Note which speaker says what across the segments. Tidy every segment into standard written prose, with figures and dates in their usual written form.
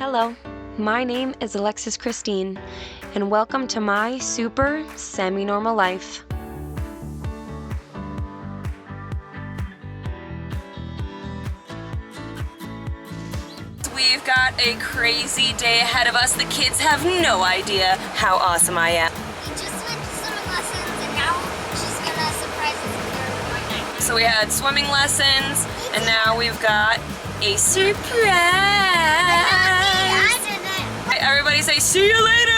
Speaker 1: Hello, my name is Alexis Krystine, and welcome to my super semi-normal life.
Speaker 2: We've got a crazy day ahead of us. The kids have no idea how awesome I am.
Speaker 3: We just went to swimming lessons and now she's gonna surprise us with her night.
Speaker 2: So we had swimming lessons and now we've got a surprise.
Speaker 3: I didn't.
Speaker 2: Right, everybody say, see you later!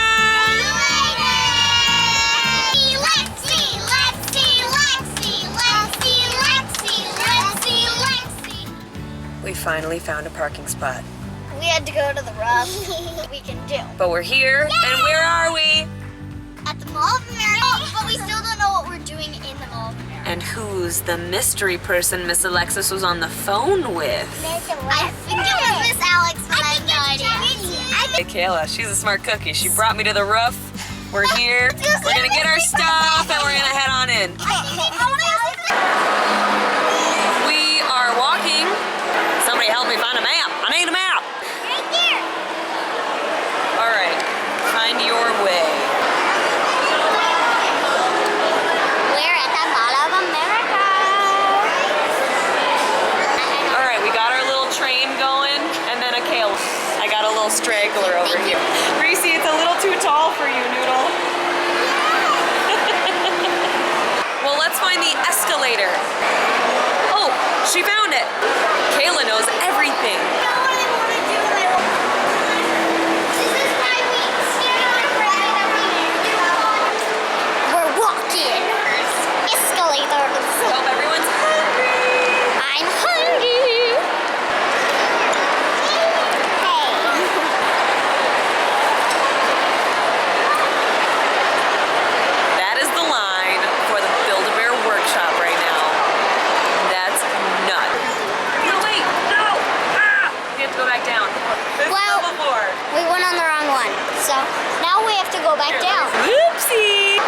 Speaker 2: We finally found a parking spot.
Speaker 3: We had to go to the rough. We can do.
Speaker 2: But we're here, and where are we?
Speaker 3: At the Mall of America, but we still don't know what we're doing in the Mall of America.
Speaker 2: And who's the mystery person Miss Alexis was on the phone with?
Speaker 3: I think it was Miss Alex, but I have no idea.
Speaker 2: Hey Kayla, she's a smart cookie. She brought me to the roof. We're here. We're gonna get our stuff and we're gonna head on in. We are walking. Somebody help me find a map. I need a map.
Speaker 3: Right there.
Speaker 2: All right, find your way.
Speaker 3: We're at the Mall of America.
Speaker 2: All right, we got our little train going and then a Kayla. I got a little straggler over here. Reese, it's a little too tall for you, Noodle. Well, let's find the escalator. Oh, she found it. Kayla knows everything.
Speaker 3: We're walking. Escalators.
Speaker 2: Hope everyone's hungry.
Speaker 3: I'm hungry. Hey.
Speaker 2: That is the line for the Build-A-Bear workshop right now. That's nuts. No, wait, no! Ah! We have to go back down. This
Speaker 3: Well-
Speaker 2: is before.
Speaker 3: We went on the wrong one. So now we have to go back down.
Speaker 2: Whoopsie!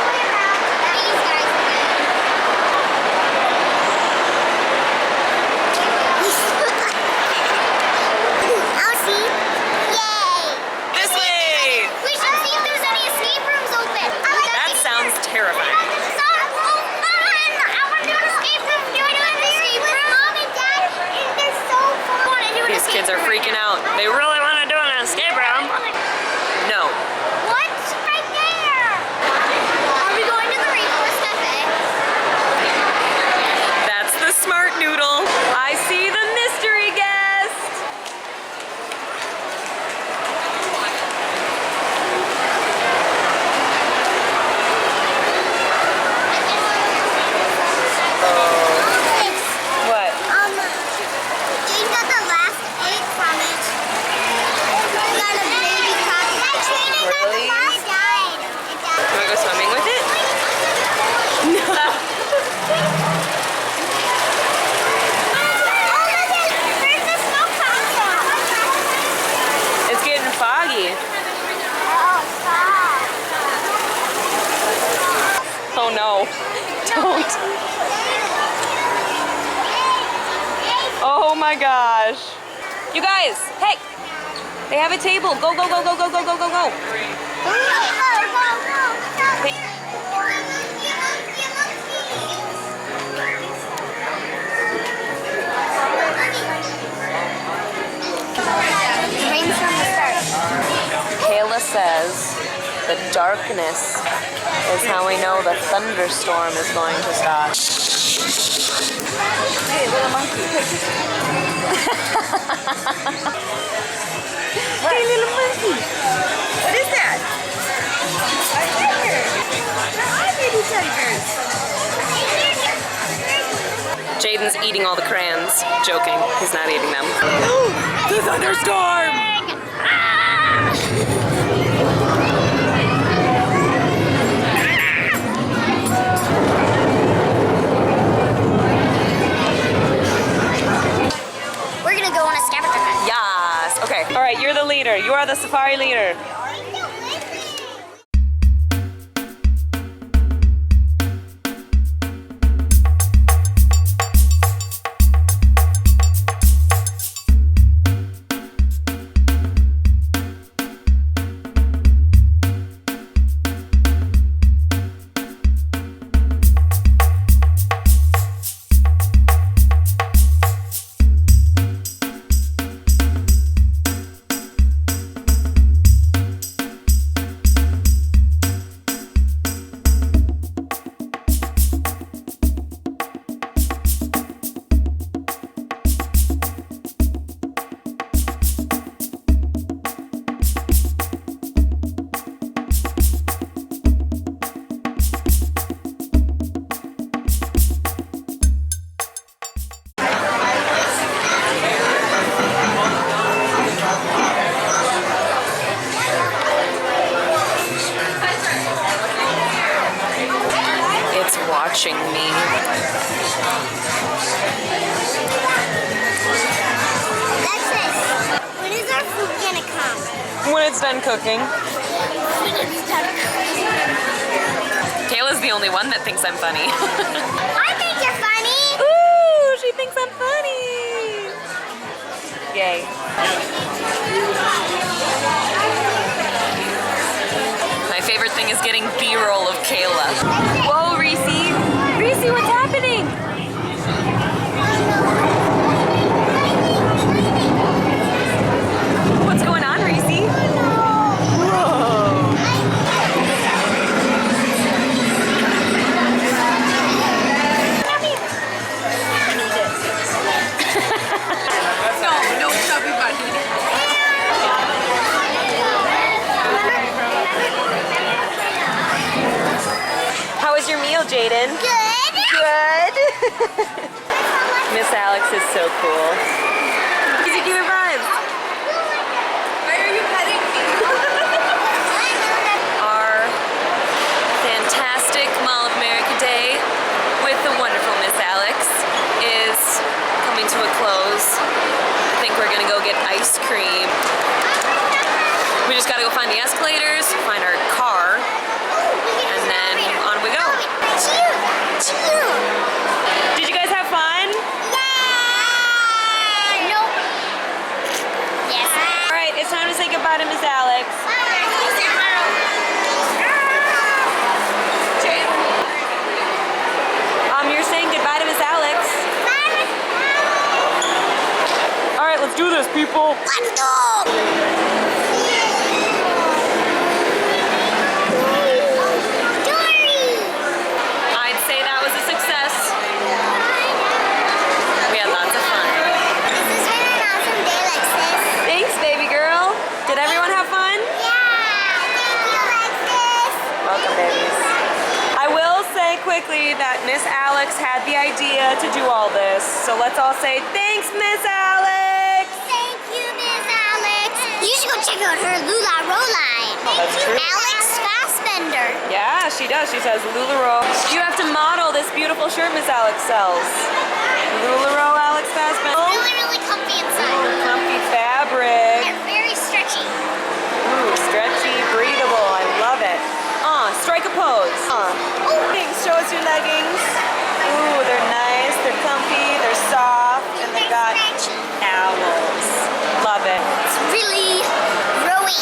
Speaker 3: These guys. I'll see. Yay!
Speaker 2: This way!
Speaker 3: We should see if there's any escape rooms open.
Speaker 2: That sounds terrifying. These kids are freaking out. They really want to do an escape room. No.
Speaker 3: What's right there? Are we going to the Rainforest Cafe?
Speaker 2: That's the smart noodle. I see the mystery guest. What?
Speaker 3: Jane got the last egg from it. Got a baby copy.
Speaker 2: Really?
Speaker 3: It died.
Speaker 2: Can we go swimming with it?
Speaker 3: Where's the smoke coming from?
Speaker 2: It's getting foggy.
Speaker 3: Oh, stop.
Speaker 2: Oh no. Don't. Oh my gosh. You guys, hey. They have a table. Go, go, go, go, go, go, go, go, go.
Speaker 3: Rain's from the start.
Speaker 2: Kayla says the darkness is how we know the thunderstorm is going to stop. Hey, little monkey. Hey, little monkey. What is that? A tiger. Hi, baby tigers. Jaden's eating all the crayons. Joking. He's not eating them. The thunderstorm!
Speaker 3: We're gonna go on a scavenger hunt.
Speaker 2: Yes. Okay. All right. You're the leader. You are the safari leader. When it's done cooking. Kayla's the only one that thinks I'm funny.
Speaker 3: I think you're funny.
Speaker 2: Ooh, she thinks I'm funny. Yay. My favorite thing is getting B-roll of Kayla. Whoa, Reese. Reese, what's happening? What's going on, Reese?
Speaker 4: No, chubby bunny.
Speaker 2: How was your meal, Jaden?
Speaker 3: Good.
Speaker 2: Good. Miss Alex is so cool. Easy, give me vibes.
Speaker 4: Why are you petting me?
Speaker 2: Our fantastic Mall of America day with the wonderful Miss Alex is coming to a close. I think we're gonna go get ice cream. We just gotta go find the escalators, find our car, and then on we go. Did you guys have fun?
Speaker 3: Nope. Yes.
Speaker 2: All right, it's time to say goodbye to Miss Alex. You're saying goodbye to Miss Alex. All right, let's do this, people.
Speaker 3: Let's go.
Speaker 2: I'd say that was a success. We had lots of fun.
Speaker 3: This has been an awesome day, Alexis.
Speaker 2: Thanks, baby girl. Did everyone have fun?
Speaker 3: Yeah. Thank you, Alexis.
Speaker 2: Welcome, babies. I will say quickly that Miss Alex had the idea to do all this, so let's all say thanks, Miss Alex.
Speaker 3: Thank you, Miss Alex. You should go check out her LuLaRoe line.
Speaker 2: That's true.
Speaker 3: Alex Fassbender.
Speaker 2: Yeah, she does. She says LuLaRoe. You have to model this beautiful shirt Miss Alex sells. LuLaRoe Alex Fassbender.
Speaker 3: Really, really comfy inside.
Speaker 2: Comfy fabric.
Speaker 3: They're very stretchy.
Speaker 2: Ooh, stretchy, breathable. I love it. Strike a pose. Thanks. Show us your leggings. Ooh, they're nice. They're comfy. They're soft, and they got owls. Love it.
Speaker 3: It's really rowy.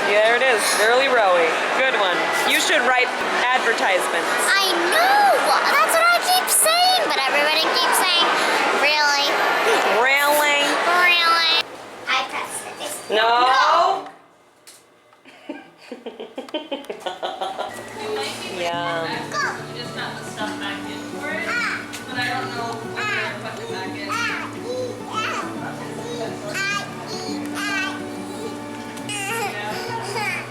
Speaker 2: Yeah, there it is. Really rowy. Good one. You should write advertisements.
Speaker 3: I know. That's what I keep saying, but everybody keeps saying, really?
Speaker 2: Railing.
Speaker 3: Really? I pressed it.
Speaker 2: No. Yum.
Speaker 4: You just have to stuff back in for it, but I don't know where to put it back in. I don't know why we did this here.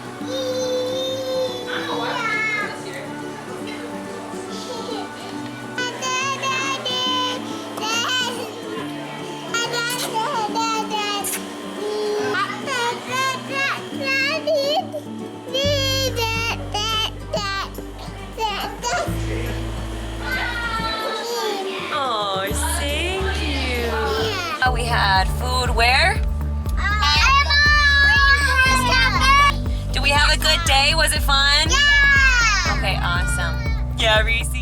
Speaker 2: Oh, thank you. We had food where? Did we have a good day? Was it fun?
Speaker 3: Yeah!
Speaker 2: Okay, awesome. Yeah, Reese.